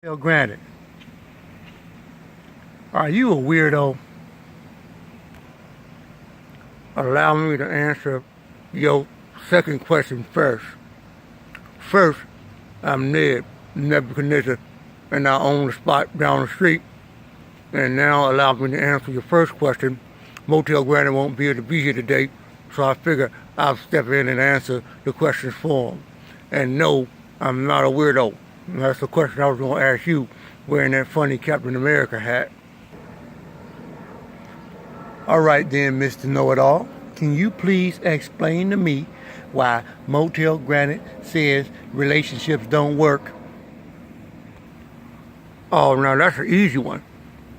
Motell Granite, are you a weirdo? Allow me to answer your second question first. First, I'm Nebuchadnezzar, and I own the spot down the street. And now allow me to answer your first question. Motell Granite won't be able to be here today, so I figure I'll step in and answer the questions for him. And no, I'm not a weirdo. And that's the question I was going to ask you, wearing that funny Captain America hat. All right then, Mr. Know-It-All, can you please explain to me why Motell Granite says relationships don't work? Oh, now that's an easy one.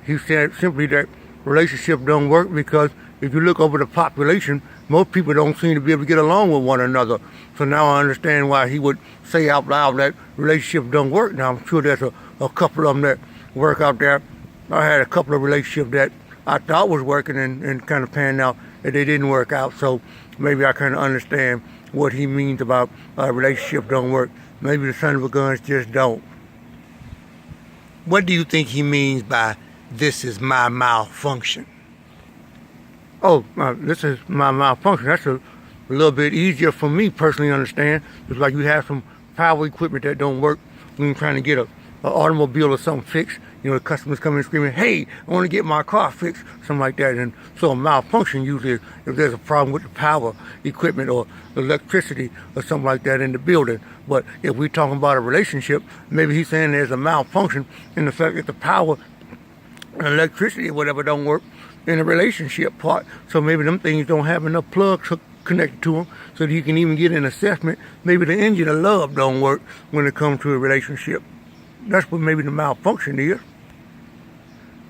He said simply that relationships don't work because if you look over the population, most people don't seem to be able to get along with one another. So now I understand why he would say out loud that relationships don't work. Now I'm sure there's a couple of them that work out there. I had a couple of relationships that I thought was working and kind of panned out that they didn't work out. So maybe I kind of understand what he means about relationships don't work. Maybe the son of a guns just don't. What do you think he means by "this is my malfunction"? Oh, this is my malfunction. That's a little bit easier for me personally to understand. It's like you have some power equipment that don't work when you're trying to get an automobile or something fixed. You know, the customers come in screaming, "Hey, I want to get my car fixed," something like that. And so a malfunction usually is if there's a problem with the power equipment or electricity or something like that in the building. But if we're talking about a relationship, maybe he's saying there's a malfunction in the fact that the power and electricity or whatever don't work in the relationship part. So maybe them things don't have enough plugs connected to them so that you can even get an assessment. Maybe the engine of love don't work when it comes to a relationship. That's what maybe the malfunction is.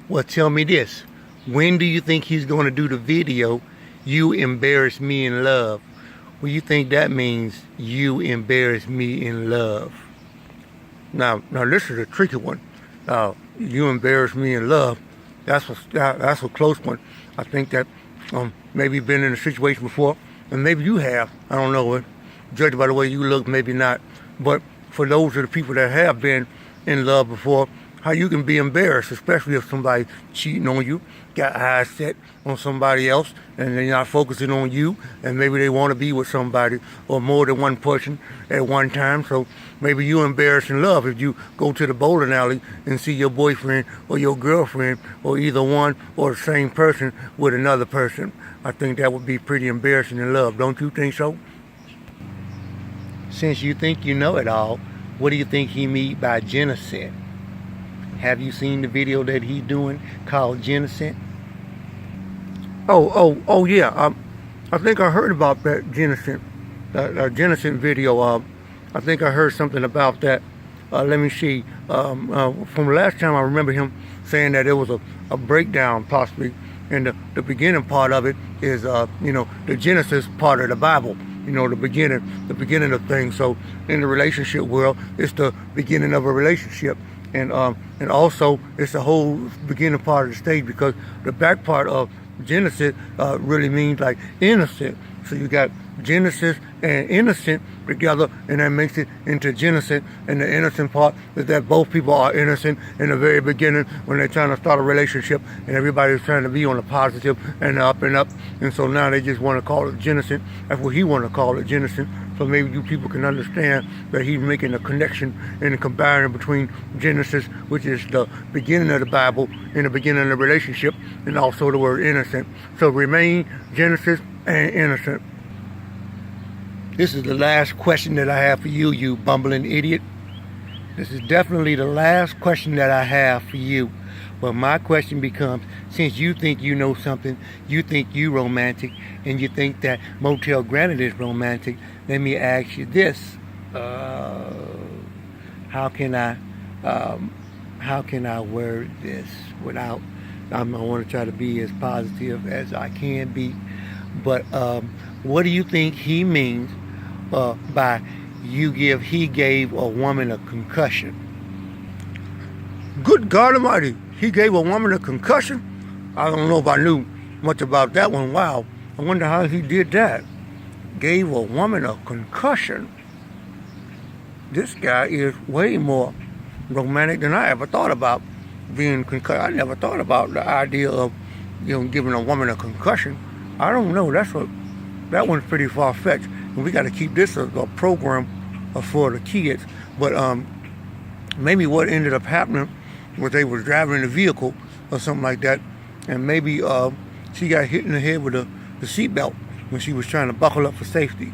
Well, tell me this. When do you think he's going to do the video, "You Embarrass Me in Love"? Well, you think that means you embarrass me in love. Now this is a tricky one. You embarrass me in love. That's a close one. I think that maybe you've been in a situation before, and maybe you have. I don't know. Judged by the way you look, maybe not. But for those of the people that have been in love before, how you can be embarrassed, especially if somebody's cheating on you, got eyes set on somebody else, and they're not focusing on you, and maybe they want to be with somebody or more than one person at one time. So maybe you embarrass in love if you go to the bowling alley and see your boyfriend or your girlfriend or either one or the same person with another person. I think that would be pretty embarrassing in love. Don't you think so? Since you think you know it all, what do you think he means by genocide? Have you seen the video that he's doing called Genocide? Oh yeah. I think I heard about that Genocide video. I think I heard something about that. Let me see. From the last time I remember him saying that it was a breakdown possibly. And the beginning part of it is, the Genesis part of the Bible. The beginning of things. So in the relationship world, it's the beginning of a relationship. And also it's the whole beginning part of the stage, because the back part of Genesis really means like innocent. So you got Genesis and innocent together, and that makes it into Genesis. And the innocent part is that both people are innocent in the very beginning when they're trying to start a relationship, and everybody's trying to be on the positive and up and up. And so now they just want to call it Genesis. That's what he want to call it, Genesis. So maybe you people can understand that he's making a connection and a comparison between Genesis, which is the beginning of the Bible, and the beginning of the relationship, and also the word innocent. So remain Genesis and innocent. This is the last question that I have for you, you bumbling idiot. This is definitely the last question that I have for you. But my question becomes, since you think you know something, you think you romantic, and you think that Motell Granite is romantic, let me ask you this. How can I word this without, I want to try to be as positive as I can be, but what do you think he means by he gave a woman a concussion? Good God Almighty, he gave a woman a concussion? I don't know if I knew much about that one. Wow, I wonder how he did that. Gave a woman a concussion. This guy is way more romantic than I ever thought about being concussed. I never thought about the idea of, giving a woman a concussion. I don't know. That one's pretty far-fetched. And we got to keep this a program for the kids. But maybe what ended up happening was they was driving in a vehicle or something like that, and maybe she got hit in the head with the seatbelt when she was trying to buckle up for safety.